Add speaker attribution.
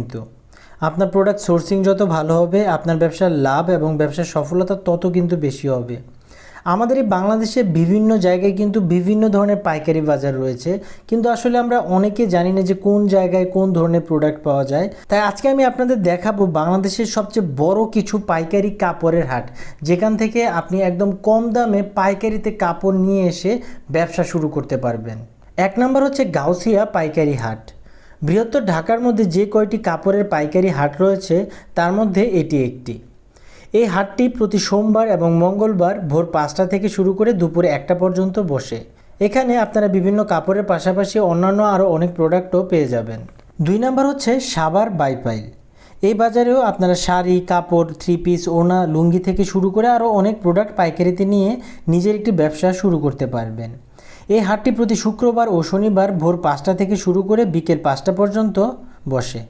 Speaker 1: কিন্তু আপনার product sourcing যত ভালো হবে আপনার ব্যবসার লাভ এবং ব্যবসার সফলতা তত কিন্তু বেশি হবে। আমাদের এই বাংলাদেশে বিভিন্ন জায়গায় কিন্তু বিভিন্ন ধরনের পাইকারি বাজার রয়েছে, কিন্তু আসলে আমরা অনেকে জানি না যে কোন জায়গায় কোন ধরনের প্রোডাক্ট পাওয়া যায়। তাই আজকে আমি আপনাদের দেখাবো বাংলাদেশের সবচেয়ে বড় কিছু পাইকারি কাপড়ের হাট, যেখান থেকে আপনি একদম কম দামে পাইকারিতে কাপড় নিয়ে এসে ব্যবসা শুরু করতে পারবেন। এক নম্বর হচ্ছে গাউসিয়া পাইকারি হাট। বৃহত্তর ঢাকার মধ্যে যে কয়টি কাপড়ের পাইকারি হাট রয়েছে তার মধ্যে এটি একটি। এই হাটটি প্রতি সোমবার এবং মঙ্গলবার ভোর 5টা থেকে শুরু করে দুপুরে 1টা পর্যন্ত বসে। এখানে আপনারা বিভিন্ন কাপড়ের পাশাপাশি অন্যান্য আরও অনেক প্রোডাক্টও পেয়ে যাবেন। 2 নাম্বার হচ্ছে সাভার বাইপাইল। এই বাজারেও আপনারা শাড়ি, কাপড়, 3 পিস, ওড়না, লুঙ্গি থেকে শুরু করে আরও অনেক প্রোডাক্ট পাইকারিতে নিয়ে নিজের একটি ব্যবসা শুরু করতে পারবেন। এই হাটটি প্রতি শুক্রবার ও শনিবার ভোর 5টা থেকে শুরু করে বিকেল 5টা পর্যন্ত বসে।